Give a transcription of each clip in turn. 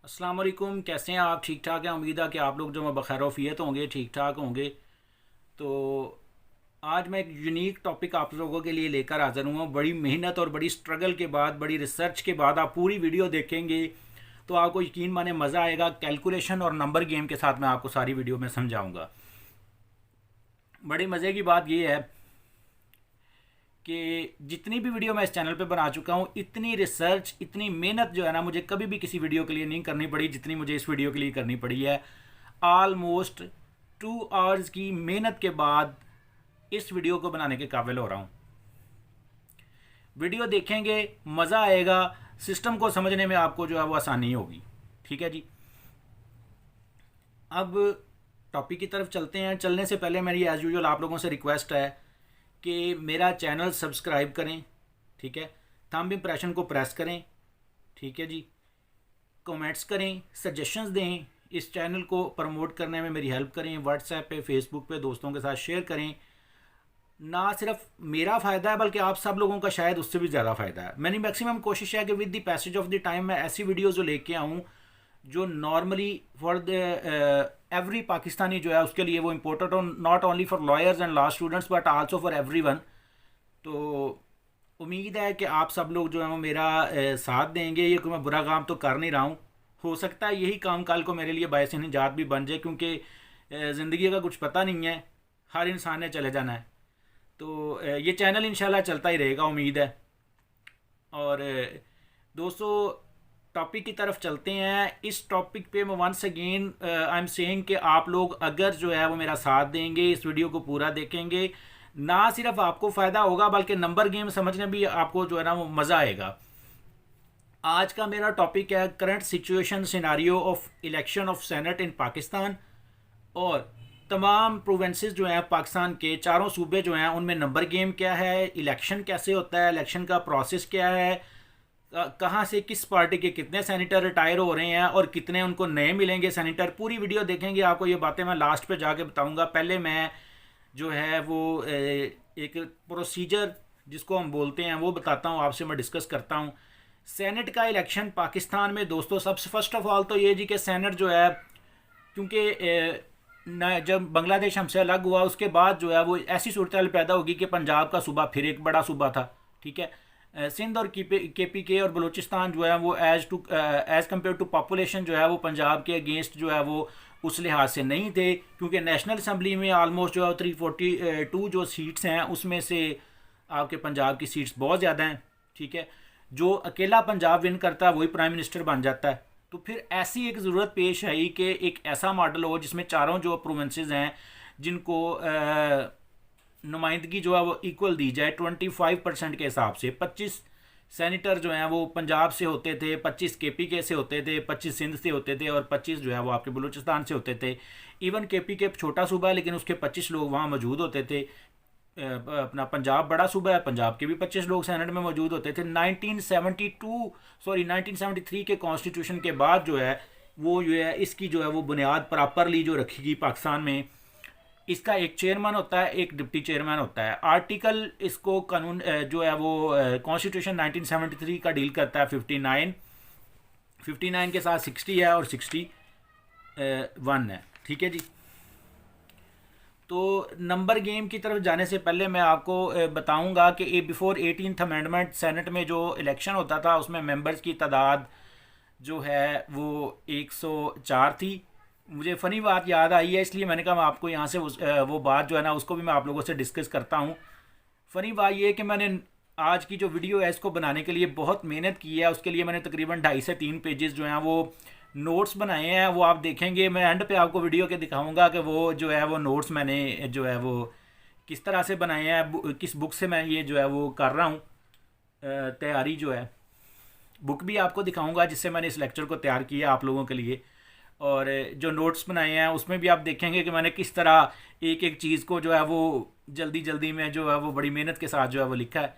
अस्सलाम वालेकुम। कैसे हैं आप? ठीक ठाक हैं? उम्मीद है कि आप लोग जो मैं बखैर वफ़ियत होंगे, ठीक ठाक होंगे। तो आज मैं एक यूनिक टॉपिक आप लोगों के लिए लेकर हाज़िर हुआ हूँ। बड़ी मेहनत और बड़ी स्ट्रगल के बाद, बड़ी रिसर्च के बाद आप पूरी वीडियो देखेंगे तो आपको यकीन माने मज़ा आएगा। कैलकुलेशन और नंबर गेम के साथ मैं आपको सारी वीडियो में समझाऊंगा। बड़ी मज़े की बात यह है कि जितनी भी वीडियो मैं इस चैनल पे बना चुका हूँ, इतनी रिसर्च, इतनी मेहनत जो है ना, मुझे कभी भी किसी वीडियो के लिए नहीं करनी पड़ी जितनी मुझे इस वीडियो के लिए करनी पड़ी है। ऑलमोस्ट 2 आवर्स की मेहनत के बाद इस वीडियो को बनाने के काबिल हो रहा हूँ। वीडियो देखेंगे, मज़ा आएगा, सिस्टम को समझने में आपको जो है वो आसानी होगी। ठीक है जी। अब टॉपिक की तरफ चलते हैं। चलने से पहले मेरी एज़ यूजुअल आप लोगों से रिक्वेस्ट है कि मेरा चैनल सब्सक्राइब करें। ठीक है। थंब इम्प्रेशन को प्रेस करें। ठीक है जी। कमेंट्स करें, सजेशंस दें, इस चैनल को प्रमोट करने में मेरी हेल्प करें। व्हाट्सएप पे, फेसबुक पे दोस्तों के साथ शेयर करें। ना सिर्फ मेरा फ़ायदा है बल्कि आप सब लोगों का शायद उससे भी ज़्यादा फ़ायदा है। मेरी मैक्सिमम कोशिश है कि with the passage of the time मैं ऐसी वीडियोज़ जो लेके आऊँ जो normally for the every Pakistani जो है उसके लिए वो इम्पोर्टेंट हो, not only for lawyers and law students but also for everyone. तो उम्मीद है कि आप सब लोग जो है वो मेरा साथ देंगे। ये कोई मैं बुरा काम तो कर नहीं रहा हूँ। हो सकता है यही काम कल को मेरे लिए बायस निजात भी बन जाए, क्योंकि ज़िंदगी का कुछ पता नहीं है, हर इंसान ने चले जाना है। तो ये चैनल इंशाल्लाह चलता ही रहेगा, उम्मीद है। और दोस्तों, टॉपिक की तरफ चलते हैं। इस टॉपिक पे मैं once again I am saying कि आप लोग अगर जो है वो मेरा साथ देंगे, इस वीडियो को पूरा देखेंगे, ना सिर्फ आपको फ़ायदा होगा बल्कि नंबर गेम समझने भी आपको जो है ना वो मज़ा आएगा। आज का मेरा टॉपिक है current situation scenario of election of Senate in Pakistan. और तमाम प्रोविंसेस जो हैं पाकिस्तान के, चारों सूबे जो हैं, उनमें नंबर गेम क्या है, इलेक्शन कैसे होता है, इलेक्शन का प्रोसेस क्या है, कहाँ से किस पार्टी के कितने सेनेटर रिटायर हो रहे हैं और कितने उनको नए मिलेंगे सेनेटर। पूरी वीडियो देखेंगे, आपको ये बातें मैं लास्ट पे जाके बताऊंगा। पहले मैं जो है वो एक प्रोसीजर जिसको हम बोलते हैं वो बताता हूँ, आपसे मैं डिस्कस करता हूँ। सेनेट का इलेक्शन पाकिस्तान में दोस्तों, सबसे फर्स्ट ऑफ ऑल तो ये जी कि सेनेट जो है, क्योंकि जब बांग्लादेश हमसे अलग हुआ उसके बाद जो है वो ऐसी सूरत पैदा होगी कि पंजाब का सूबा फिर एक बड़ा सूबा था। ठीक है। सिंध और के पी के और बलूचिस्तान जो है वो एज़ कम्पेयर टू पॉपुलेशन जो है वो पंजाब के अगेंस्ट जो है वो उस लिहाज से नहीं थे, क्योंकि नेशनल असम्बली में आलमोस्ट जो है 342 जो सीट्स हैं उसमें से आपके पंजाब की सीट्स बहुत ज़्यादा हैं। ठीक है। जो अकेला पंजाब विन करता है वही प्राइम मिनिस्टर बन जाता है। तो फिर ऐसी एक ज़रूरत पेश आई कि एक ऐसा मॉडल हो जिसमें चारों जो प्रोविंसेस हैं जिनको नुमाइंदगी जो है वो इक्वल दी जाए 25% के हिसाब से। 25 सेनेटर जो हैं वो पंजाब से होते थे, 25 के पी के से होते थे, 25 सिंध से होते थे और 25 जो है वो आपके बलूचिस्तान से होते थे। इवन के पी के छोटा सूबा है लेकिन उसके 25 लोग वहाँ मौजूद होते थे। अपना पंजाब बड़ा सूबा है, पंजाब के भी 25 लोग सेनेट में मौजूद होते थे। 1973 के कॉन्स्टिट्यूशन के बाद जो है वो जो है इसकी जो है वो बुनियाद प्रॉपरली जो रखी पाकिस्तान में, इसका एक चेयरमैन होता है, एक डिप्टी चेयरमैन होता है। आर्टिकल इसको कानून जो है वो कॉन्स्टिट्यूशन 1973 का डील करता है 59 के साथ 60 है और 61 है। ठीक है जी। तो नंबर गेम की तरफ जाने से पहले मैं आपको बताऊंगा कि बिफोर 18th अमेंडमेंट सेनेट में जो इलेक्शन होता था उसमें मेंबर्स की तादाद जो है वो 104 थी। मुझे फ़नी बात याद आई है, इसलिए मैंने कहा मैं आपको यहाँ से वो बात जो है ना उसको भी मैं आप लोगों से डिस्कस करता हूँ। फ़नी बात ये है कि मैंने आज की जो वीडियो है इसको बनाने के लिए बहुत मेहनत की है। उसके लिए मैंने तकरीबन 2.5 से 3 पेजेस जो हैं वो नोट्स बनाए हैं। वो आप देखेंगे, मैं एंड पे आपको वीडियो के दिखाऊंगा कि वो जो है वो नोट्स मैंने जो है वो किस तरह से बनाए हैं, किस बुक से मैं ये जो है वो कर रहा हूँ तैयारी जो है। बुक भी आपको दिखाऊंगा जिससे मैंने इस लेक्चर को तैयार किया आप लोगों के लिए। और जो नोट्स बनाए हैं उसमें भी आप देखेंगे कि मैंने किस तरह एक एक चीज़ को जो है वो जल्दी जल्दी में जो है वो बड़ी मेहनत के साथ जो है वो लिखा है।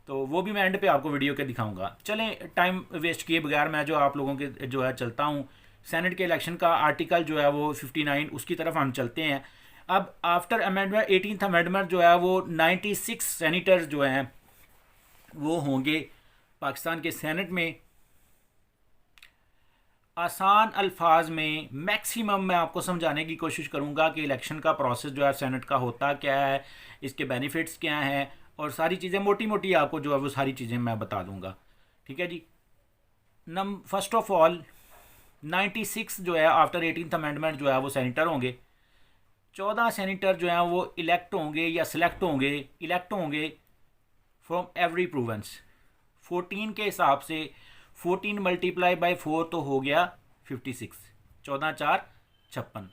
तो वो भी मैं एंड पे आपको वीडियो के दिखाऊंगा। चलें, टाइम वेस्ट किए बगैर मैं जो आप लोगों के जो है चलता हूँ। सेनेट के इलेक्शन का आर्टिकल जो है वो 59 उसकी तरफ हम चलते हैं। अब आफ्टर अमेंडमेंट 18th अमेंडमेंट जो है वो 96 सेनेटर जो हैं वो होंगे पाकिस्तान के सेनेट में। आसान अल्फाज में मैक्सिमम मैं आपको समझाने की कोशिश करूँगा कि इलेक्शन का प्रोसेस जो है सेनेट का होता क्या है, इसके बेनिफिट्स क्या हैं, और सारी चीज़ें मोटी मोटी आपको जो है वो सारी चीज़ें मैं बता दूँगा। ठीक है जी। फर्स्ट ऑफ ऑल 96 जो है आफ्टर 18th अमेंडमेंट जो है वो सेनेटर होंगे। 14 सेनेटर जो हैं वो इलेक्ट होंगे या सिलेक्ट होंगे, इलेक्ट होंगे फ्रॉम एवरी प्रोविंस। 14 के हिसाब से 14 मल्टीप्लाई बाई 4 तो हो गया 56, 14 4 56।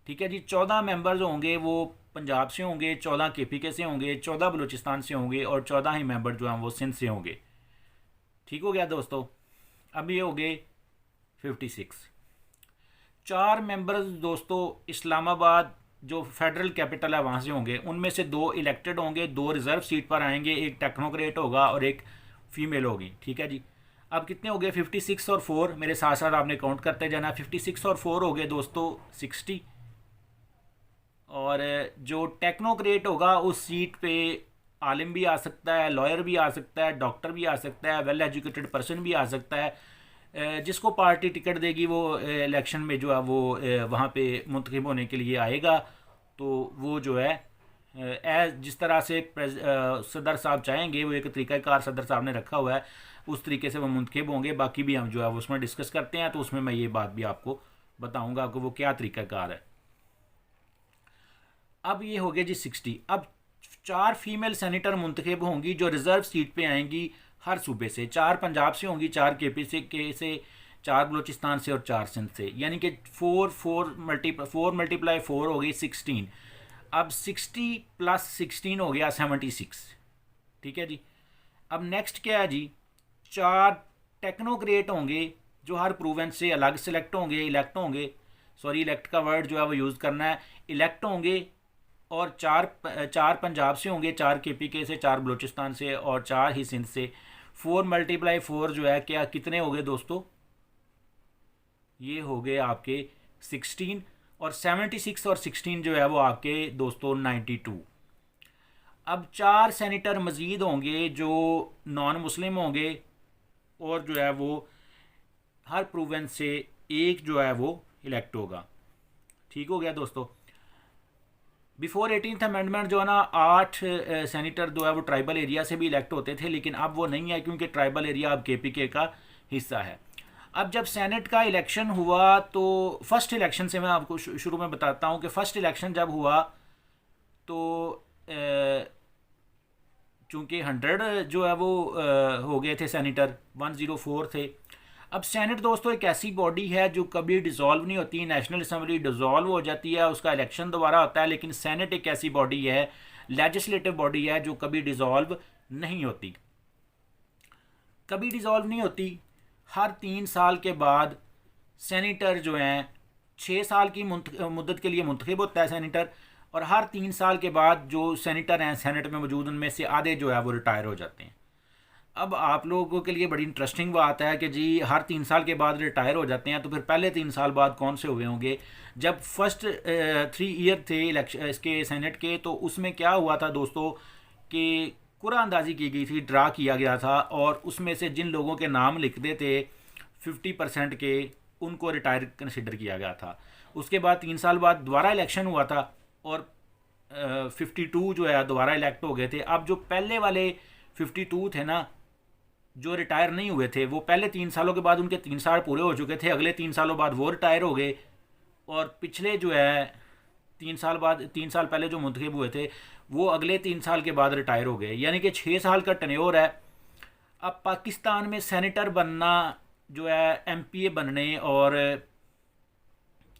ठीक है जी। 14 मेंबर्स होंगे वो पंजाब से होंगे, 14 KPK से होंगे, 14 बलूचिस्तान से होंगे और 14 ही मेंबर जो हैं वो सिंध से होंगे। ठीक हो गया दोस्तों। अब ये हो गए 56। 4 मेंबर्स दोस्तों इस्लामाबाद जो फेडरल कैपिटल है वहाँ से होंगे, उनमें से 2 इलेक्टेड होंगे, 2 रिजर्व सीट पर आएंगे, एक टेक्नोक्रेट होगा और एक फीमेल होगी। ठीक है जी। अब कितने हो गए? 56 और 4, मेरे साथ साथ आपने काउंट करते जाना। 56 और 4 हो गए दोस्तों 60। और जो टेक्नोक्रेट होगा उस सीट पे आलिम भी आ सकता है, लॉयर भी आ सकता है, डॉक्टर भी आ सकता है, वेल एजुकेटेड पर्सन भी आ सकता है। जिसको पार्टी टिकट देगी वो इलेक्शन में जो है वो वहाँ पे मुंतखब होने के लिए आएगा। तो वो जो है एज जिस तरह से सदर साहब चाहेंगे, वो एक तरीक़ाकार सदर साहब ने रखा हुआ है, उस तरीके से वो मुंतखब होंगे। बाकी भी हम जो है उसमें डिस्कस करते हैं, तो उसमें मैं ये बात भी आपको बताऊँगा कि वो क्या तरीक़ाकार है। अब ये हो गया जी 60। अब 4 फीमेल सेनेटर मुंतखब होंगी जो रिज़र्व सीट पे आएंगी हर सूबे से। 4 पंजाब से होंगी, 4 KPK से, 4 बलूचिस्तान से और 4 सिंध से। यानी कि 4 मल्टीप्लाई 4 हो गई 16। अब 60 प्लस 16 हो गया 76। ठीक है जी। अब नेक्स्ट क्या है जी? 4 टेक्नोक्रेट होंगे जो हर प्रोविंस से अलग सेलेक्ट होंगे, इलेक्ट होंगे। सॉरी, इलेक्ट का वर्ड जो है वो यूज़ करना है। इलेक्ट होंगे और 4 पंजाब से होंगे, 4 KPK से, 4 बलूचिस्तान से और 4 ही सिंध से। 4 मल्टीप्लाई 4 जो है क्या कितने हो गए दोस्तों? ये हो गए आपके 16। और 76 और 16 जो है वो आपके दोस्तों 92। अब 4 सेनेटर मज़ीद होंगे जो नॉन मुस्लिम होंगे और जो है वो हर प्रोविंस से एक जो है वो इलेक्ट होगा। ठीक हो गया दोस्तों। बिफोर 18th अमेंडमेंट जो है ना 8 सेनेटर जो है वो ट्राइबल एरिया से भी इलेक्ट होते थे, लेकिन अब वो नहीं है क्योंकि ट्राइबल एरिया अब KPK का हिस्सा है। अब जब सेनेट का इलेक्शन हुआ तो फर्स्ट इलेक्शन से मैं आपको शुरू में बताता हूँ कि फ़र्स्ट इलेक्शन जब हुआ तो चूँकि 100 जो है वो हो गए थे सेनेटर, 104 थे। अब सेनेट दोस्तों एक ऐसी बॉडी है जो कभी डिज़ोल्व नहीं होती। नेशनल असम्बली डिज़ोल्व हो जाती है, उसका इलेक्शन दोबारा होता है, लेकिन सेनेट एक ऐसी बॉडी है, लेजिस्लेटिव बॉडी है, जो कभी डिज़ोल्व नहीं होती। कभी डिज़ोल्व नहीं होती। हर 3 साल के बाद सेनेटर जो हैं 6 साल की मुद्दत के लिए मुंतखब होता है सेनेटर, और हर 3 साल के बाद जो सेनेटर हैं सेनेट में मौजूद उनमें से आधे जो है वो रिटायर हो जाते हैं। अब आप लोगों के लिए बड़ी इंटरेस्टिंग बात है कि जी हर 3 साल के बाद रिटायर हो जाते हैं, तो फिर पहले 3 साल बाद कौन से हुए होंगे? जब फर्स्ट 3 ईयर थे इलेक्शन इसके सेनेट के, तो उसमें क्या हुआ था दोस्तों कि कुरानंदाजी की गई थी, ड्रा किया गया था, और उसमें से जिन लोगों के नाम लिखते थे 50% के, उनको रिटायर कंसिडर किया गया था। उसके बाद 3 साल बाद दोबारा इलेक्शन हुआ था और 52 जो है दोबारा इलेक्ट हो गए थे। अब जो पहले वाले 52 थे ना, जो रिटायर नहीं हुए थे, वो पहले 3 सालों के बाद उनके 3 साल पूरे हो चुके थे, अगले 3 सालों बाद वो रिटायर हो गए, और पिछले जो है 3 साल बाद, 3 साल पहले जो मुंतखब हुए थे वो अगले 3 साल के बाद रिटायर हो गए। यानी कि 6 साल का टन्योर है। अब पाकिस्तान में सेनेटर बनना जो है MPA बनने और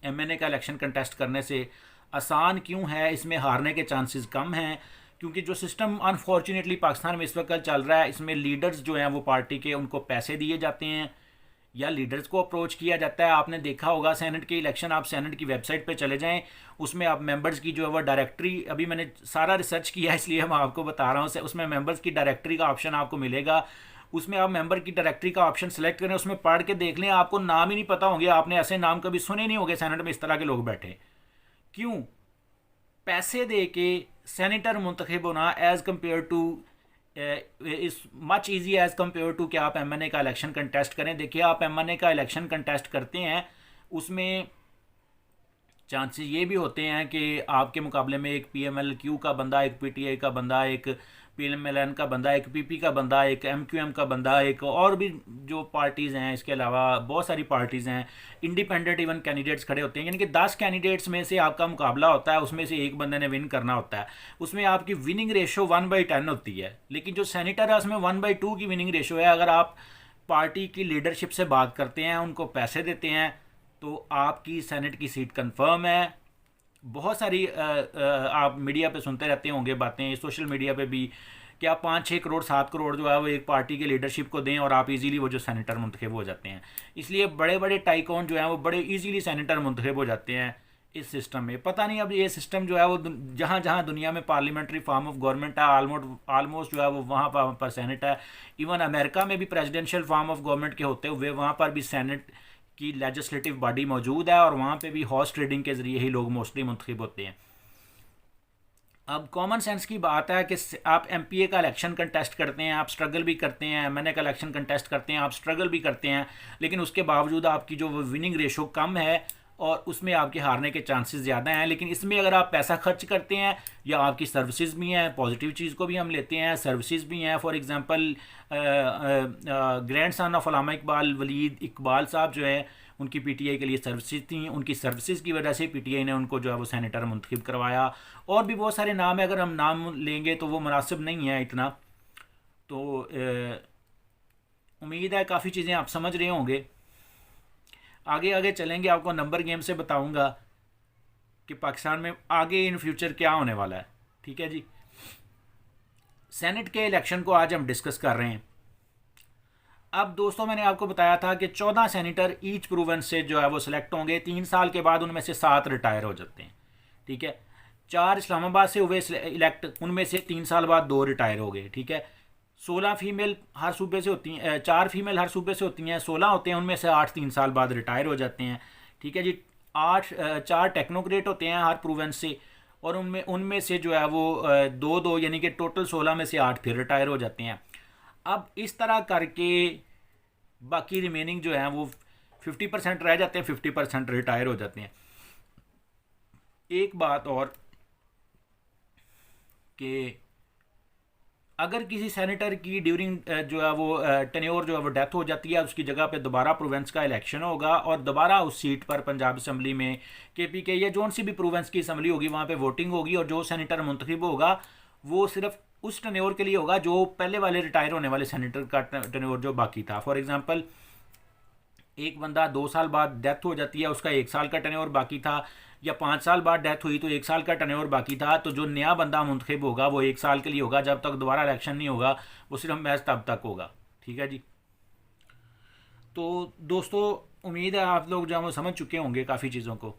MNA का इलेक्शन कंटेस्ट करने से आसान क्यों है? इसमें हारने के चांसेस कम हैं, क्योंकि जो सिस्टम अनफॉर्चुनेटली पाकिस्तान में इस वक्त चल रहा है, इसमें लीडर्स जो हैं वो पार्टी के, उनको पैसे दिए जाते हैं या लीडर्स को अप्रोच किया जाता है। आपने देखा होगा सेनेट के इलेक्शन, आप सेनेट की वेबसाइट पे चले जाएं, उसमें आप मेंबर्स की जो है वो डायरेक्टरी, अभी मैंने सारा रिसर्च किया है इसलिए मैं आपको बता रहा हूँ, उसमें मेंबर्स की डायरेक्टरी का ऑप्शन आपको मिलेगा। उसमें आप मेंबर की डायरेक्टरी का ऑप्शन सेलेक्ट करें, उसमें पढ़ के देख लें, आपको नाम ही नहीं पता होंगे, आपने ऐसे नाम कभी सुने नहीं होंगे सेनेट में इस तरह के लोग बैठे। क्यों? पैसे दे के सेनेटर मुंतखब होना as compare to is much easy as compare to कि आप एमएनए का इलेक्शन कंटेस्ट करें। देखिए, आप एमएनए का इलेक्शन कंटेस्ट करते हैं, उसमें चांसेस ये भी होते हैं कि आपके मुकाबले में एक पीएमएलक्यू का बंदा, एक पीटीआई का बंदा, एक पीएमएलएन का बंदा, एक पीपी का बंदा, एक एमक्यूएम का बंदा, एक और भी जो पार्टीज़ हैं, इसके अलावा बहुत सारी पार्टीज़ हैं, इंडिपेंडेंट इवन कैंडिडेट्स खड़े होते हैं। यानी कि 10 कैंडिडेट्स में से आपका मुकाबला होता है, उसमें से एक बंदे ने विन करना होता है। उसमें आपकी विनिंग रेशो 1/10 होती है, लेकिन जो सेनेटर है उसमें 1/2 की विनिंग रेशो है। अगर आप पार्टी की लीडरशिप से बात करते हैं, उनको पैसे देते हैं, तो आपकी सेनेट की सीट कंफर्म है। बहुत सारी आप मीडिया पे सुनते रहते होंगे बातें, सोशल मीडिया पे भी, कि आप 5-6 करोड़ 7 करोड़ जो है वो एक पार्टी की लीडरशिप को दें और आप इजीली वो जो सेनेटर मुंतखब हो जाते हैं। इसलिए बड़े बड़े टाइकॉन जो हैं वो बड़े इजीली सेनेटर मुंतखब हो जाते हैं इस सिस्टम में। पता नहीं अब ये सिस्टम जो है वो जहाँ जहाँ दुनिया में पार्लियामेंट्री फॉर्म ऑफ गवर्नमेंट है, ऑलमोस्ट जो है वो वहाँ पर सेनेट है। इवन अमेरिका में भी प्रेसिडेंशियल फॉर्म ऑफ गवर्नमेंट के होते हुए वहाँ पर भी सेनेट की लेजिस्लेटिव बॉडी मौजूद है, और वहाँ पे भी हॉर्स ट्रेडिंग के ज़रिए ही लोग मोस्टली मुंतखब होते हैं। अब कॉमन सेंस की बात है कि आप एमपीए का इलेक्शन कंटेस्ट करते हैं, आप स्ट्रगल भी करते हैं, एमएनए का इलेक्शन कंटेस्ट करते हैं, आप स्ट्रगल भी करते हैं, लेकिन उसके बावजूद आपकी जो विनिंग रेशो कम है और उसमें आपके हारने के चांसेस ज़्यादा हैं। लेकिन इसमें अगर आप पैसा खर्च करते हैं या आपकी सर्विसेज भी हैं, पॉजिटिव चीज़ को भी हम लेते हैं, सर्विसेज भी हैं। For example grand son of Allama Iqbal, Walid Iqbal साहब जो है, उनकी पीटीआई के लिए सर्विसेज थी, उनकी सर्विसेज की वजह से पीटीआई ने उनको जो है वो सेनेटर मुंतखब करवाया। और भी बहुत सारे नाम है, अगर हम नाम लेंगे तो वो मुनासिब नहीं है इतना। तो उम्मीद है काफ़ी चीज़ें आप समझ रहे होंगे। आगे आगे चलेंगे, आपको नंबर गेम से बताऊंगा कि पाकिस्तान में आगे इन फ्यूचर क्या होने वाला है। ठीक है जी, सेनेट के इलेक्शन को आज हम डिस्कस कर रहे हैं। अब दोस्तों, मैंने आपको बताया था कि 14 सेनेटर ईच प्रोविंस से जो है वो सिलेक्ट होंगे। 3 साल के बाद उनमें से 7 रिटायर हो जाते हैं। ठीक है, 4 इस्लामाबाद से हुए इलेक्ट, उनमें से 3 साल बाद 2 रिटायर हो गए। ठीक है, 16 फीमेल हर सूबे से होती हैं, 4 फीमेल हर सूबे से होती हैं, 16 होते हैं, उनमें से 8 3 साल बाद रिटायर हो जाते हैं। ठीक है जी, 4 टेक्नोक्रेट होते हैं हर प्रोविंस से, और उनमें उनमें से जो है वो 2-2 यानी कि टोटल 16 में से 8 फिर रिटायर हो जाते हैं। अब इस तरह करके बाकी रिमेनिंग जो है वो 50% रह जाते हैं, 50% रिटायर हो जाते हैं। एक बात और कि अगर किसी सेनेटर की ड्यूरिंग जो है वो टेन्योर जो है वो डेथ हो जाती है, उसकी जगह पे दोबारा प्रोविंस का इलेक्शन होगा, और दोबारा उस सीट पर पंजाब असम्बली में केपीके या जोन सी भी प्रोविंस की असम्बली होगी, वहाँ पे वोटिंग होगी, और जो सेनेटर मुंतखब होगा वो सिर्फ उस टेन्योर के लिए होगा जो पहले वाले रिटायर होने वाले सेनेटर का टेन्योर जो बाकी था। फॉर एग्जांपल, एक बंदा 2 साल बाद डेथ हो जाती है, उसका 1 साल का टेन्योर बाकी था, या 5 साल बाद डेथ हुई तो 1 साल का टेन्योर बाकी था, तो जो नया बंदा मुंतखब होगा वो 1 साल के लिए होगा, जब तक दोबारा इलेक्शन नहीं होगा, वो सिर्फ मैच तब तक होगा। ठीक है जी, तो दोस्तों उम्मीद है आप लोग जो समझ चुके होंगे काफ़ी चीज़ों को।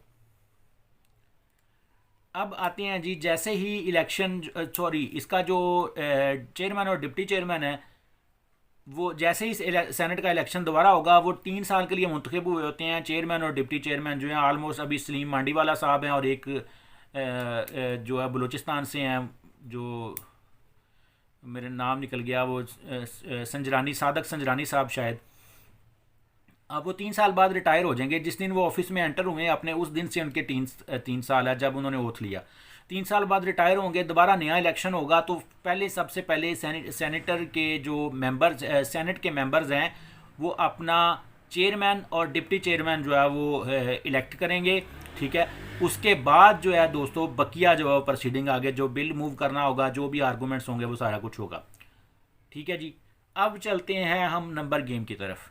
अब आते हैं जी, जैसे ही इलेक्शन, सॉरी, इसका जो चेयरमैन और डिप्टी चेयरमैन है, वो जैसे ही सेनेट का इलेक्शन दोबारा होगा, वो 3 साल के लिए मुंतखब हुए होते हैं। चेयरमैन और डिप्टी चेयरमैन जो हैं ऑलमोस्ट अभी सलीम मांडीवाला साहब हैं, और एक जो है बलूचिस्तान से हैं, जो मेरे नाम निकल गया, वो संजरानी, सादक संजरानी साहब शायद। अब वो 3 साल बाद रिटायर हो जाएंगे। जिस दिन वो ऑफिस में एंटर हुए अपने, उस दिन से उनके 3 साल है जब उन्होंने ओथ लिया। 3 साल बाद रिटायर होंगे, दोबारा नया इलेक्शन होगा, तो पहले सबसे पहले सेनेटर के जो मेंबर्स, सेनेट के मेंबर्स हैं, वो अपना चेयरमैन और डिप्टी चेयरमैन जो है वो इलेक्ट करेंगे। ठीक है, उसके बाद जो है दोस्तों बकिया जो है प्रोसीडिंग आगे, जो बिल मूव करना होगा, जो भी आर्गूमेंट्स होंगे, वो सारा कुछ होगा। ठीक है जी, अब चलते हैं हम नंबर गेम की तरफ।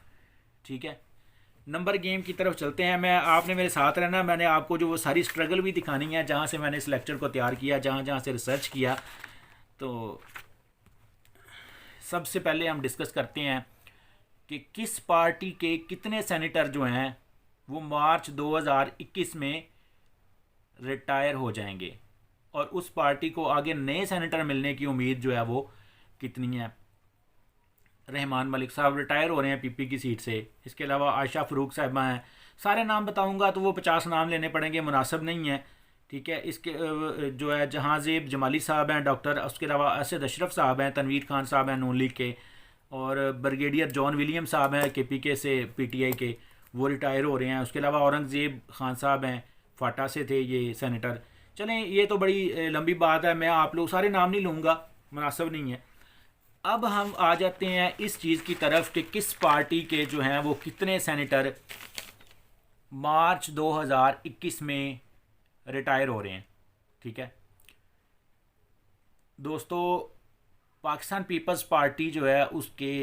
ठीक है, नंबर गेम की तरफ चलते हैं। आपने मेरे साथ रहना, मैंने आपको जो वो सारी स्ट्रगल भी दिखानी है जहाँ से मैंने इस लेक्चर को तैयार किया, जहाँ जहाँ से रिसर्च किया। तो सबसे पहले हम डिस्कस करते हैं कि किस पार्टी के कितने सेनेटर जो हैं वो मार्च 2021 में रिटायर हो जाएंगे, और उस पार्टी को आगे नए सेनेटर मिलने की उम्मीद जो है वो कितनी है। रहमान मलिक साहब रिटायर हो रहे हैं पीपी की सीट से, इसके अलावा आयशा फ़रूक साहिबा हैं। सारे नाम बताऊंगा तो वो 50 नाम लेने पड़ेंगे, मुनासिब नहीं है। ठीक है। इसके जो है जहांजेब जमाली साहब हैं डॉक्टर, उसके अलावा असद अशरफ साहब हैं, तनवीर खान साहब हैं नून लीग के, और ब्रिगेडियर जॉन विलियम साहब हैं KPK से PTI के, वो रिटायर हो रहे हैं। उसके अलावा औरंगज़ेब खान साहब हैं, फाटा से थे ये सेनेटर। चलें, ये तो बड़ी लंबी बात है, मैं आप लोग सारे नाम नहीं लूँगा, मुनासिब नहीं है। अब हम आ जाते हैं इस चीज़ की तरफ कि किस पार्टी के जो हैं वो कितने सेनेटर मार्च 2021 में रिटायर हो रहे हैं। ठीक है दोस्तों, पाकिस्तान पीपल्स पार्टी जो है उसके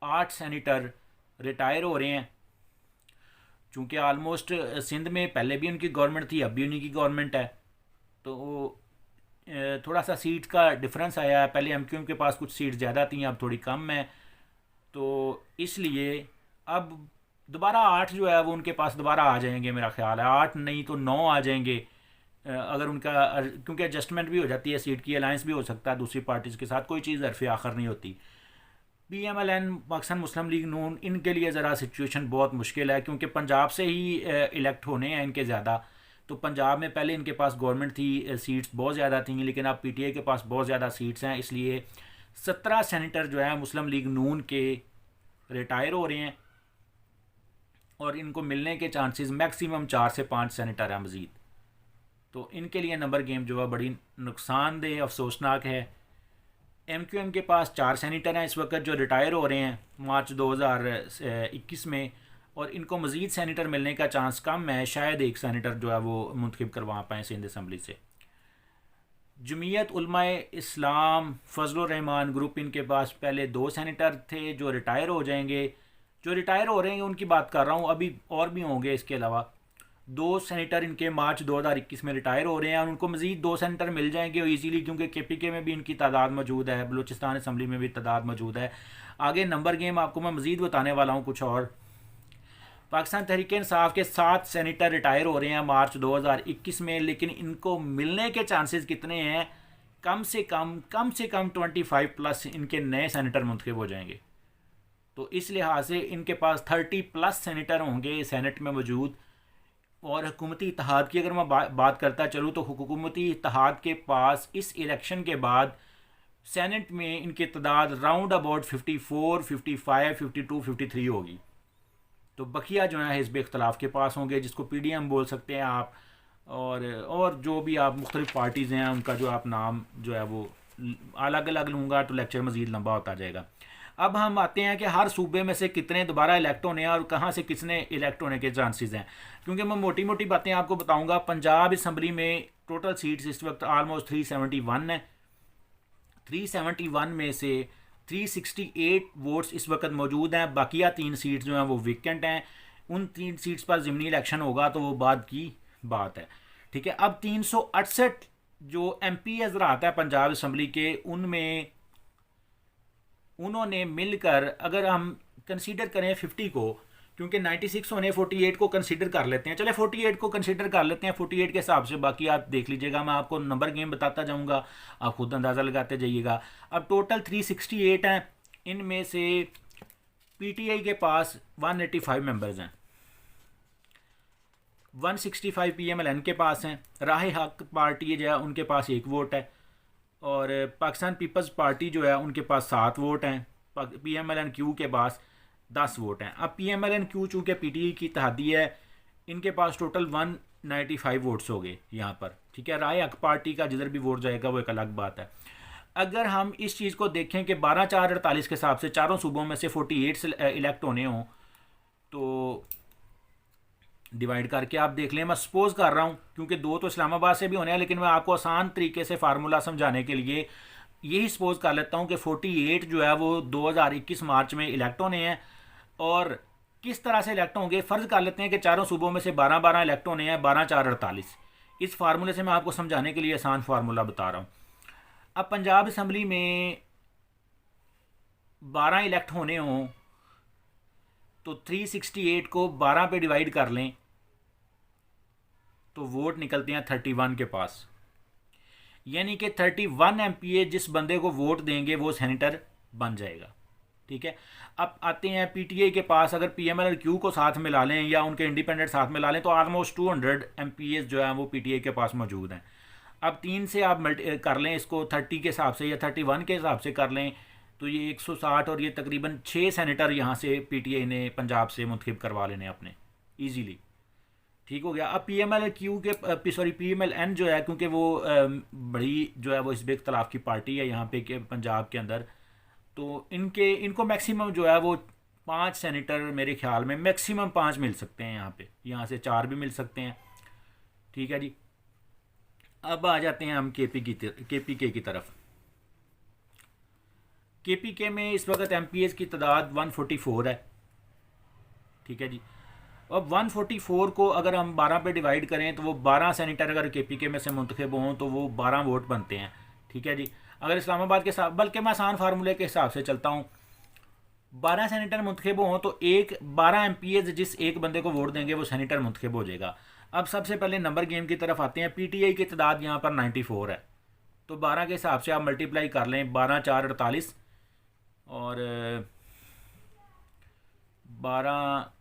8 सेनेटर रिटायर हो रहे हैं। चूँकि आलमोस्ट सिंध में पहले भी उनकी गवर्नमेंट थी, अब भी उन्हीं की गवर्नमेंट है, तो थोड़ा सा सीट का डिफरेंस आया है। पहले MQM के पास कुछ सीट ज़्यादा थी, अब थोड़ी कम है, तो इसलिए अब दोबारा 8 जो है वो उनके पास दोबारा आ जाएंगे। मेरा ख्याल है 8 नहीं तो 9 आ जाएंगे, अगर उनका, क्योंकि एडजस्टमेंट भी हो जाती है सीट की, अलायंस भी हो सकता है दूसरी पार्टीज़ के साथ, कोई चीज़ हरफ आखिर नहीं होती। PMLN पाकिस्तान मुस्लिम लीग नून, इनके लिए ज़रा सिचुएशन बहुत मुश्किल है, क्योंकि पंजाब से ही इलेक्ट होने हैं इनके ज़्यादा। तो पंजाब में पहले इनके पास गवर्नमेंट थी, सीट्स बहुत ज़्यादा थी, लेकिन अब PTI के पास बहुत ज़्यादा सीट्स हैं, इसलिए 17 सेनेटर जो है मुस्लिम लीग नून के रिटायर हो रहे हैं, और इनको मिलने के चांसेस मैक्सिमम 4 से 5 सेनेटर हैं मज़ीद। तो इनके लिए नंबर गेम जो है बड़ी नुकसानदेह, अफसोसनाक है। MQM के पास 4 सेनेटर हैं इस वक्त जो रिटायर हो रहे हैं मार्च 2021 में, और इनको मज़ीद सेनेटर मिलने का चांस कम है, शायद एक सेनेटर जो है वो मुंतखब करवा पाएँ सिंध असम्बली से। जमीयत उलमाए इस्लाम फजल रहमान ग्रुप, इनके पास पहले 2 सेनेटर थे जो रिटायर हो जाएंगे। जो रिटायर हो रहे हैं उनकी बात कर रहा हूँ, अभी और भी होंगे इसके अलावा। 2 सेनेटर इनके मार्च 2021 में रिटायर हो रहे हैं, और उनको मज़ीद 2 सेनेटर मिल जाएंगे ईजीली, क्योंकि KPK में भी इनकी तादाद मौजूद है, बलूचिस्तान असम्बली में भी तादाद मौजूद है। आगे नंबर गेम आपको मैं मज़ीद बताने वाला हूँ कुछ और। पाकिस्तान तहरीक इंसाफ के 7 सेनेटर रिटायर हो रहे हैं मार्च 2021 में, लेकिन इनको मिलने के चांसेस कितने हैं? कम से कम 25 प्लस इनके नए सेनेटर मुंतखब हो जाएंगे। तो इस लिहाज से इनके पास 30 प्लस सेनेटर होंगे सेनेट में मौजूद। और हुकूमती इत्तेहाद की अगर मैं बात करता चलूँ, तो हुकूमती इत्तेहाद के पास इस इलेक्शन के बाद सेनेट में इनकी तादाद राउंड अबाउट 54, 55, 52, 53 होगी। तो बकिया जो है हिज़्ब इख्तलाफ के पास होंगे, जिसको PDM बोल सकते हैं आप, और जो भी आप मुख्तलिफ पार्टीज़ हैं उनका जो आप नाम जो है वो अलग अलग लूँगा तो लेक्चर मज़ीद लंबा होता जाएगा। अब हम आते हैं कि हर सूबे में से कितने दोबारा इलेक्ट होने हैं और कहाँ से किसने इलेक्ट होने के चांसेस हैं, क्योंकि मैं मोटी मोटी बातें आपको बताऊँगा। पंजाब असम्बली में टोटल सीट्स इस वक्त आलमोस्ट 371 है। 371 में से 368 वोट्स इस वक्त मौजूद हैं, बाकिया 3 सीट्स जो हैं वो वेकेंट हैं। उन 3 सीट्स पर ज़िमनी इलेक्शन होगा तो वो बाद की बात है। ठीक है, अब 368 जो MP हज़रात है पंजाब असम्बली के, उनमें उन्होंने मिलकर, अगर हम कंसीडर करें 50 को, क्योंकि 96 होने 48 को कंसीडर कर लेते हैं, चले 48 को कंसीडर कर लेते हैं 48 के हिसाब से, बाकी आप देख लीजिएगा, मैं आपको नंबर गेम बताता जाऊंगा, आप खुद अंदाज़ा लगाते जाइएगा। अब टोटल 368 हैं, इनमें से PTI के पास 185 मेंबर्स हैं, 165 PMLN के पास हैं, राह हक पार्टी जो है उनके पास 1 वोट है, और पाकिस्तान पीपल्स पार्टी जो है उनके पास 7 वोट हैं, PMLN-Q के पास 10 वोट हैं। अब PMLN-Q चूँकि PTI की इत्तेहादी है, इनके पास टोटल 195 वोट्स हो गए यहाँ पर। ठीक है, राय हक पार्टी का जिधर भी वोट जाएगा वो एक अलग बात है। अगर हम इस चीज़ को देखें कि 12/4/48 के हिसाब से चारों सूबों में से 48 इलेक्ट होने हों, तो डिवाइड करके आप देख लें। मैं सपोज कर रहा हूँ, क्योंकि 2 तो इस्लामाबाद से भी होने हैं, लेकिन मैं आपको आसान तरीके से फार्मूला समझाने के लिए यही सपोज कर लेता हूँ कि 48 जो है वो 2021 मार्च में इलेक्ट होने हैं। और किस तरह से इलेक्ट होंगे, फ़र्ज़ कर लेते हैं कि चारों सूबों में से 12-12 इलेक्ट होने हैं, 12/4/48। इस फार्मूले से मैं आपको समझाने के लिए आसान फार्मूला बता रहा हूँ। अब पंजाब असम्बली में 12 इलेक्ट होने हों तो 368 को 12 पे डिवाइड कर लें तो वोट निकलते हैं 31 के पास, यानी कि 31 MPA जिस बंदे को वोट देंगे वो सेनेटर बन जाएगा। ठीक है। अब आते हैं पीटीआई के पास, अगर पीएमएलक्यू को साथ में ला लें या उनके इंडिपेंडेंट साथ में ला लें तो ऑलमोस्ट 200 एमपीएस जो है वो पीटीआई के पास मौजूद हैं। अब 3 से आप मल्टी कर लें इसको 30 के हिसाब से या 31 के हिसाब से कर लें तो ये 160 और ये तकरीबन 6 सेनेटर यहाँ से पीटीआई ने पंजाब से मुंतखब करवा लेने अपने ईजीली। ठीक हो गया। अब पीएमएलक्यू के सॉरी पीएमएलएन जो है, क्योंकि वो बड़ी जो है वो इस इख्तलाफ की पार्टी है यहाँ पे के पंजाब के अंदर, तो इनको मैक्सिमम जो है वो 5 सेनेटर मेरे ख्याल में मैक्सिमम 5 मिल सकते हैं यहाँ पे, यहाँ से 4 भी मिल सकते हैं। ठीक है जी। अब आ जाते हैं हम केपीके की तरफ। केपीके में इस वक्त एमपीएस की तादाद 144 है। ठीक है जी। अब 144 को अगर हम 12 पे डिवाइड करें तो वो 12 सेनेटर अगर केपीके में से मुंतखब हों तो वो 12 वोट बनते हैं। ठीक है जी। अगर इस्लामाबाद के साथ, बल्कि मैं आसान फार्मूले के हिसाब से चलता हूँ, 12 सेनेटर मुंतखब हों तो 12 एमपीएस जिस एक बंदे को वोट देंगे वो सेनेटर मुंतखब हो जाएगा। अब सबसे पहले नंबर गेम की तरफ आते हैं। पीटीआई की तादाद यहाँ पर 94 है, तो 12 के हिसाब से आप मल्टीप्लाई कर लें, 12 4 48 और 12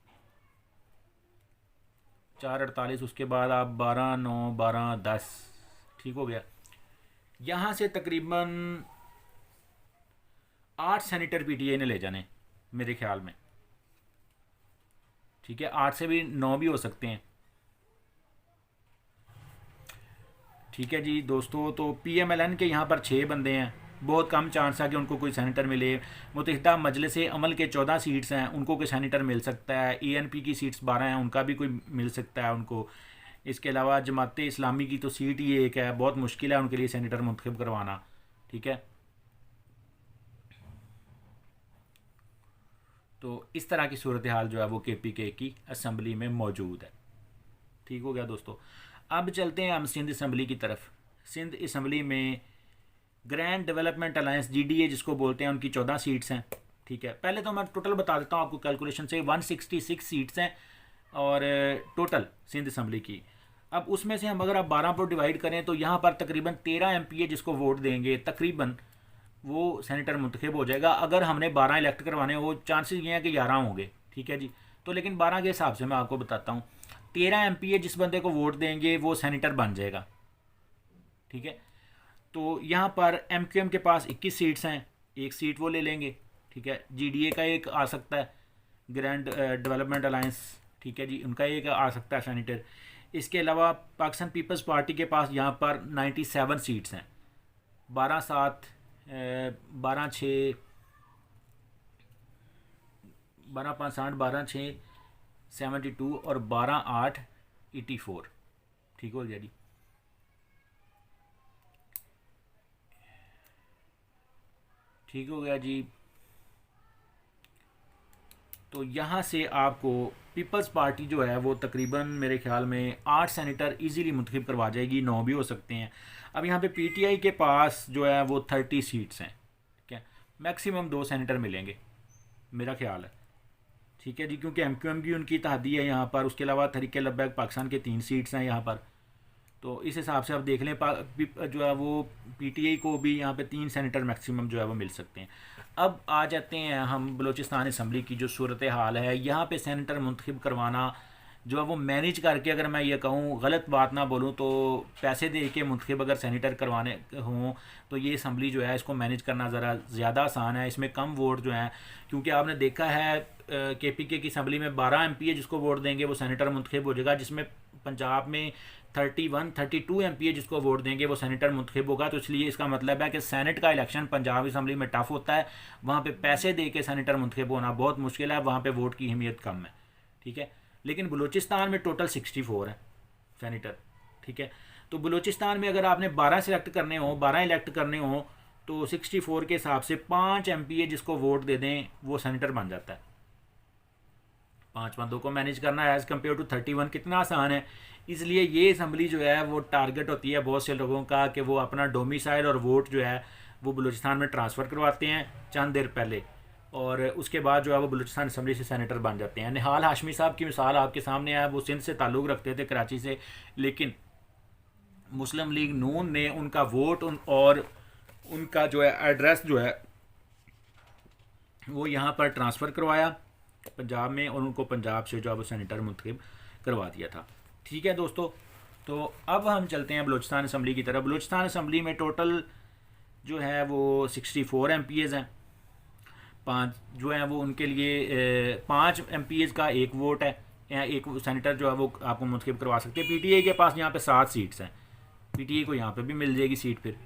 4 48, उसके बाद आप 12 9 12 10। ठीक हो गया। यहाँ से तकरीबन 8 सेनेटर पीटीआई ने ले जाने मेरे ख्याल में। ठीक है, 8 से भी 9 भी हो सकते हैं। ठीक है जी दोस्तों, तो पीएमएलएन के यहाँ पर 6 बंदे हैं, बहुत कम चांस है कि उनको कोई सेनेटर मिले। मुत्तहिदा मजलिस अमल के 14 सीट्स हैं, उनको कोई सेनेटर मिल सकता है। एएनपी की सीट्स 12 हैं, उनका भी कोई मिल सकता है उनको। इसके अलावा जमात इस्लामी की तो सीट ही एक है, बहुत मुश्किल है उनके लिए सेनेटर मुंतखब करवाना। ठीक है, तो इस तरह की सूरत हाल जो है वो केपीके की असम्बली में मौजूद है। ठीक हो गया दोस्तों। अब चलते हैं हम सिंध असम्बली की तरफ। सिंध असम्बली में ग्रैंड डेवलपमेंट अलायंस जीडीए जिसको बोलते हैं, उनकी 14 सीट्स हैं। ठीक है, पहले तो मैं टोटल बता देता हूँ आपको कैलकुलेशन से। 166 सीट्स हैं और टोटल सिंध असम्बली की। अब उसमें से हम अगर आप 12 पर डिवाइड करें तो यहाँ पर तकरीबन 13 एमपीए जिसको वोट देंगे तकरीबन वो सेनेटर मुंतखब हो जाएगा। अगर हमने 12 इलेक्ट करवाने हो, चांसेस ये हैं कि 11 होंगे। ठीक है जी, तो लेकिन 12 के हिसाब से मैं आपको बताता हूँ, 13 एमपीए जिस बंदे को वोट देंगे वो सेनेटर बन जाएगा। ठीक है, तो यहाँ पर एमक्यूएम के पास 21 सीट्स हैं, एक सीट वो ले लेंगे। ठीक है, जीडीए का एक आ सकता है, ग्रैंड डेवलपमेंट अलायंस। ठीक है जी, उनका एक आ सकता है सेनेटर। इसके अलावा पाकिस्तान पीपल्स पार्टी के पास यहाँ पर 97 सीट्स हैं, 12 7 12 6 12 5 60 12 6 72 और 12 8 84। ठीक हो गया जी। ठीक हो गया जी। तो यहाँ से आपको पीपल्स पार्टी जो है वो तकरीबन मेरे ख्याल में 8 सेनेटर इजीली मुंतखब करवा जाएगी, 9 भी हो सकते हैं। अब यहाँ पे पीटीआई के पास जो है वो 30 सीट्स हैं। ठीक है, मैक्सिमम 2 सेनेटर मिलेंगे मेरा ख्याल है। ठीक है जी, क्योंकि एमक्यूएम की उनकी इत्तेहादी है यहाँ पर। उसके अलावा तहरीक लब्बैक पाकिस्तान के 3 सीट्स हैं यहाँ पर। तो इस हिसाब से आप देख लें जो है वो पीटीआई को भी यहाँ पे 3 सेनेटर मैक्सिमम जो है वो मिल सकते हैं। अब आ जाते हैं हम बलूचिस्तान असम्बली की जो सूरत हाल है। यहाँ पे सेनेटर मुंतखब करवाना जो है वो मैनेज करके, अगर मैं ये कहूँ गलत बात ना बोलूँ तो पैसे दे के मुंतखब अगर सेनेटर करवाने हों तो ये असम्बली जो है इसको मैनेज करना ज़रा ज़्यादा आसान है। इसमें कम वोट जो हैं, क्योंकि आपने देखा है केपीके की असम्बली में 12 एमपीए जिसको वोट देंगे वो सेनेटर मुंतखब हो जाएगा, जिसमें पंजाब में 31 32 एमपीए जिसको वोट देंगे वो सेनेटर मुंतखब होगा। तो इसलिए इसका मतलब है कि सेनेट का इलेक्शन पंजाब असम्बली में टफ होता है, वहाँ पे पैसे दे के सेनेटर मुंतखब होना बहुत मुश्किल है, वहाँ पे वोट की अहमियत कम है। ठीक है, लेकिन बलूचिस्तान में टोटल 64 है सेनेटर। ठीक है, तो बलूचिस्तान में अगर आपने 12 सेलेक्ट करने हो, 12 इलेक्ट करने हो तो 64 के हिसाब से 5 एमपीए जिसको वोट दे दें वो सेनेटर बन जाता है। 5 बंदों को मैनेज करना एज़ कम्पेयर टू 31 कितना आसान है। इसलिए ये असम्बली जो है वो टारगेट होती है बहुत से लोगों का कि वो अपना डोमिसाइल और वोट जो है वो बलूचिस्तान में ट्रांसफ़र करवाते हैं चंद देर पहले, और उसके बाद जो है वो बलूचिस्तान असम्बली से सेनेटर बन जाते हैं। निहाल हाशमी साहब की मिसाल आपके सामने है, वो सिंध से ताल्लुक़ रखते थे, कराची से, लेकिन मुस्लिम लीग नून ने उनका वोट और उनका जो है एड्रेस जो है वो यहाँ पर ट्रांसफ़र करवाया पंजाब में, और उनको पंजाब से जो है वो सेनेटर मुंतखब करवा दिया था। ठीक है दोस्तों, तो अब हम चलते हैं बलूचिस्तान असम्बली की तरफ। बलूचिस्तान असम्बली में टोटल जो है वो 64 MPs हैं। 5 जो हैं वो उनके लिए 5 MPs का एक वोट है, या एक सेनेटर जो है वो आपको मुंतखब करवा सकते हैं। PTI के पास यहाँ पे 7 सीट्स हैं, PTI को यहाँ पे भी मिल जाएगी सीट। फिर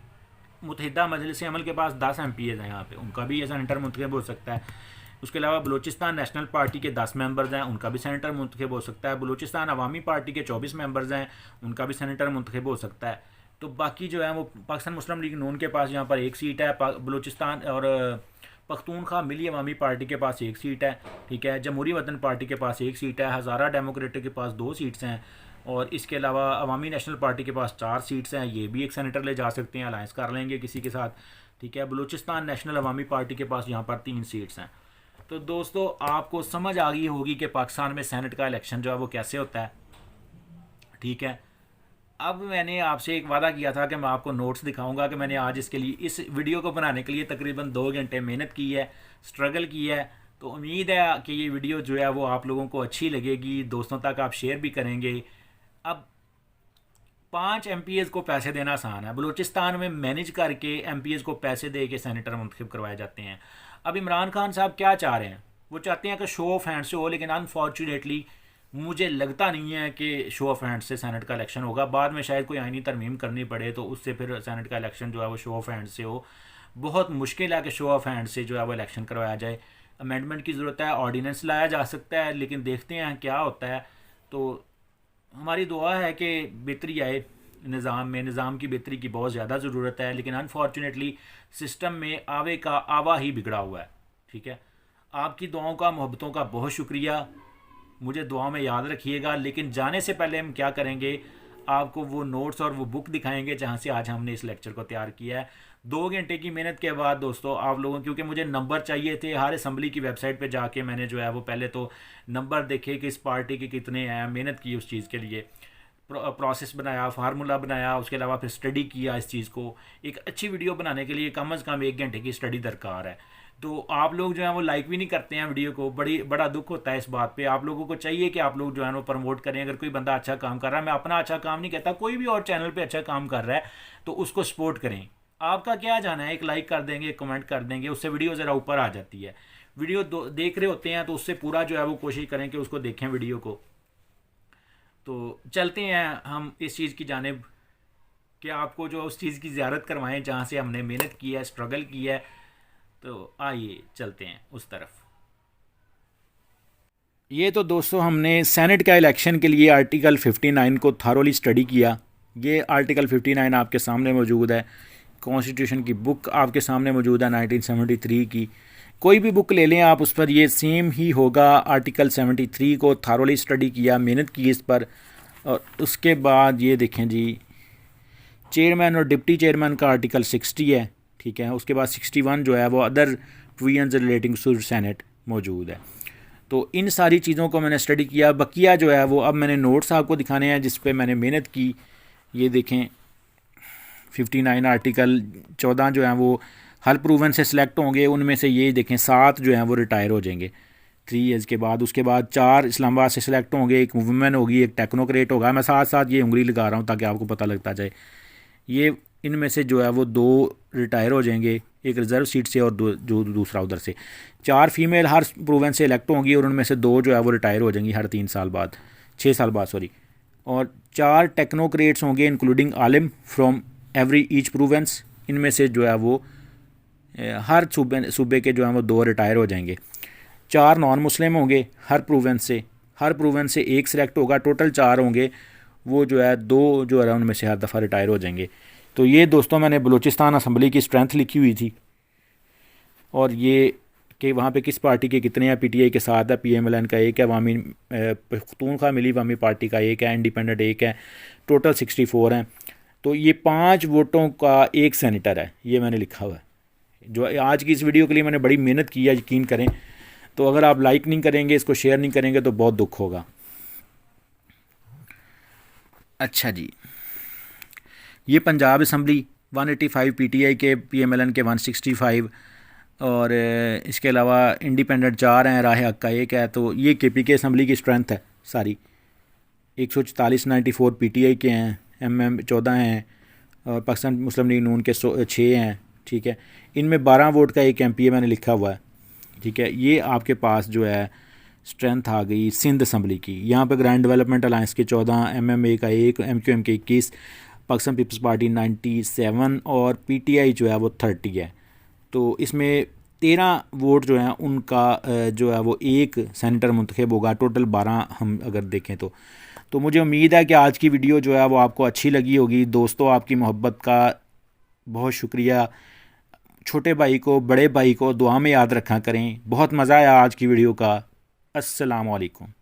मुत्तहिदा मजलिस अमल के पास 10 MPs हैं यहाँ पे, उनका भी ये सेनेटर मुंतखब हो सकता है। उसके अलावा बलूचिस्तान नेशनल पार्टी के 10 मेंबर्स हैं, उनका भी सेनेटर मुंतखब हो सकता है। बलूचिस्तान अवामी पार्टी के 24 मेंबर्स हैं, उनका भी सेनेटर मुंतखब हो सकता है। तो बाकी जो है वो पाकिस्तान मुस्लिम लीग नून के पास यहाँ पर एक सीट है, बलूचिस्तान और पख्तूनख्वा मिली अवामी पार्टी के पास एक सीट है। ठीक है, जमहूरी वतन पार्टी के पास एक सीट है, हज़ारा डेमोक्रेटिक के पास 2 सीट्स हैं, और इसके अलावा अवामी नेशनल पार्टी के पास 4 सीट्स हैं। ये भी एक सेनेटर ले जा सकते हैं, अलायंस कर लेंगे किसी के साथ। ठीक है, बलूचिस्तान नेशनल अवामी पार्टी के पास यहाँ पर 3 सीट्स हैं। तो दोस्तों आपको समझ आ गई होगी कि पाकिस्तान में सेनेट का इलेक्शन जो है वो कैसे होता है। ठीक है, अब मैंने आपसे एक वादा किया था कि मैं आपको नोट्स दिखाऊंगा, कि मैंने आज इसके लिए, इस वीडियो को बनाने के लिए तकरीबन 2 घंटे मेहनत की है, स्ट्रगल की है। तो उम्मीद है कि ये वीडियो जो है वो आप लोगों को अच्छी लगेगी, दोस्तों तक आप शेयर भी करेंगे। अब 5 MPs को पैसे देना आसान है, बलूचिस्तान में मैनेज करके MPs को पैसे दे के सेनेटर मुंतखब करवाए जाते हैं। अब इमरान खान साहब क्या चाह रहे हैं, वो चाहते हैं कि शो ऑफ हैंड से हो, लेकिन अनफॉर्चुनेटली मुझे लगता नहीं है कि शो ऑफ हैंड से सेनेट का इलेक्शन होगा। बाद में शायद कोई आईनी तरमीम करनी पड़े तो उससे फिर सेनेट का इलेक्शन जो है वो शो ऑफ हैंड से हो। बहुत मुश्किल है कि शो ऑफ हैंड से जो है वो इलेक्शन करवाया जाए। अमेंडमेंट की ज़रूरत है, ऑर्डिनेंस लाया जा सकता है, लेकिन देखते हैं क्या होता है। तो हमारी दुआ है कि बेहतरी आए निज़ाम में, निज़ाम की बेहतरी की बहुत ज़्यादा ज़रूरत है, लेकिन अनफॉर्चुनेटली सिस्टम में आवे का आवा ही बिगड़ा हुआ है। ठीक है, आपकी दुआओं का, मोहब्बतों का बहुत शुक्रिया, मुझे दुआओं में याद रखिएगा। लेकिन जाने से पहले हम क्या करेंगे, आपको वो नोट्स और वो बुक दिखाएंगे जहाँ से आज हमने इस लेक्चर को तैयार किया है। 2 घंटे की मेहनत के बाद दोस्तों आप लोगों, क्योंकि मुझे नंबर चाहिए थे, हर असम्बली की वेबसाइट पे जाके मैंने जो है वो पहले तो नंबर देखे कि इस पार्टी के कितने हैं, मेहनत की उस चीज़ के लिए, प्रोसेस बनाया, फार्मूला बनाया, उसके अलावा फिर स्टडी किया। इस चीज़ को एक अच्छी वीडियो बनाने के लिए कम अज़ कम 1 घंटे की स्टडी दरकार है। तो आप लोग जो है वो लाइक भी नहीं करते हैं वीडियो को, बड़ा दुख होता है इस बात पे। आप लोगों को चाहिए कि आप लोग जो है वो प्रमोट करें। अगर कोई बंदा अच्छा काम कर रहा है, मैं अपना अच्छा काम नहीं कहता, कोई भी और चैनल पे अच्छा काम कर रहा है तो उसको सपोर्ट करें। आपका क्या जाना है, एक लाइक कर देंगे, एक कमेंट कर देंगे, उससे वीडियो ज़रा ऊपर आ जाती है। वीडियो देख रहे होते हैं तो उससे पूरा जो है वो कोशिश करें कि उसको देखें वीडियो को। तो चलते हैं हम इस चीज़ की जानिब कि आपको जो उस चीज़ की ज़ियारत करवाएं जहाँ से हमने मेहनत की है, स्ट्रगल की है। तो आइए चलते हैं उस तरफ। ये तो दोस्तों हमने सेनेट का इलेक्शन के लिए आर्टिकल 59 को थारोली स्टडी किया। ये आर्टिकल 59 आपके सामने मौजूद है, कॉन्स्टिट्यूशन की बुक आपके सामने मौजूद है 1973 की। कोई भी बुक ले लें आप, उस पर ये सेम ही होगा। आर्टिकल 73 को थारोली स्टडी किया, मेहनत की इस पर, और उसके बाद ये देखें जी, चेयरमैन और डिप्टी चेयरमैन का आर्टिकल 60 है। ठीक है, उसके बाद 61 जो है वो other provisions relating to senate मौजूद है। तो इन सारी चीज़ों को मैंने स्टडी किया। बकिया जो है वो अब मैंने नोट्स आपको दिखाने हैं जिस पे मैंने मेहनत की। ये देखें 59 आर्टिकल 14 जो हैं वो हर प्रूवन से सिलेक्ट होंगे, उनमें से ये देखें 7 जो हैं वो रिटायर हो जाएंगे 3 ईयर्स के बाद। उसके बाद 4 इस्लामाबाद से सिलेक्ट होंगे, एक वुमेन होगी, एक टेक्नोक्रेट होगा। मैं साथ साथ ये उंगली लगा रहा हूँ ताकि आपको पता लगता जाए। ये इनमें से जो है वो 2 रिटायर हो जाएंगे, एक रिज़र्व सीट से और जो दूसरा उधर से। 4 फीमेल हर प्रोविंस से इलेक्ट होंगी और उनमें से 2 जो है वो रिटायर हो जाएंगी हर 3 साल बाद, 6 साल बाद सॉरी। और 4 टेक्नोक्रेट्स होंगे इंक्लूडिंग आलिम फ्रॉम एवरी ईच प्रोविंस। इनमें से जो है वो हर सूबे के जो है वो 2 रिटायर हो जाएंगे। 4 नॉन मुस्लिम होंगे हर प्रोविंस से एक सिलेक्ट होगा। टोटल 4 होंगे, वो जो है 2 जो है उनमें से हर दफ़ा रिटायर हो जाएंगे। तो ये दोस्तों मैंने बलूचिस्तान असम्बली की स्ट्रेंथ लिखी हुई थी, और ये कि वहाँ पे किस पार्टी के कितने हैं। PTI के साथ है, PMLN का एक है, अवामी पख्तूनख्वा मिली अवामी पार्टी का एक है, इंडिपेंडेंट एक है, टोटल 64 हैं। तो ये 5 वोटों का एक सेनेटर है, ये मैंने लिखा हुआ है। जो आज की इस वीडियो के लिए मैंने बड़ी मेहनत की है, यकीन करें। तो अगर आप लाइक नहीं करेंगे, इसको शेयर नहीं करेंगे तो बहुत दुख होगा। अच्छा जी, ये पंजाब असम्बली 185 PTI के, PMLN के 165, और इसके अलावा इंडिपेंडेंट 4 हैं, राह हक का 1 है। तो ये KPK असम्बली की स्ट्रेंथ है सारी। 144 94 PTI के हैं, MM 14 हैं और पाकिस्तान मुस्लिम लीग नून के 6 हैं। ठीक है, इनमें 12 वोट का एक MPA मैंने लिखा हुआ है। ठीक है, ये आपके पास जो है स्ट्रेंथ आ गई सिंध असम्बली की। यहाँ पे ग्रैंड डेवलपमेंट अलायंस के 14, MMA का 1, MQM के 21, पाकिस्तान पीपल्स पार्टी 97 और PTI जो है वो 30 है। तो इसमें 13 वोट जो हैं उनका जो है वो एक सेनेटर मुंतखब होगा, टोटल 12 हम अगर देखें तो मुझे उम्मीद है कि आज की वीडियो जो है वो आपको अच्छी लगी होगी। दोस्तों, आपकी मोहब्बत का बहुत शुक्रिया। छोटे भाई को, बड़े भाई को दुआ में याद रखा करें। बहुत मज़ा आया आज की वीडियो का। अस्सलाम वालेकुम।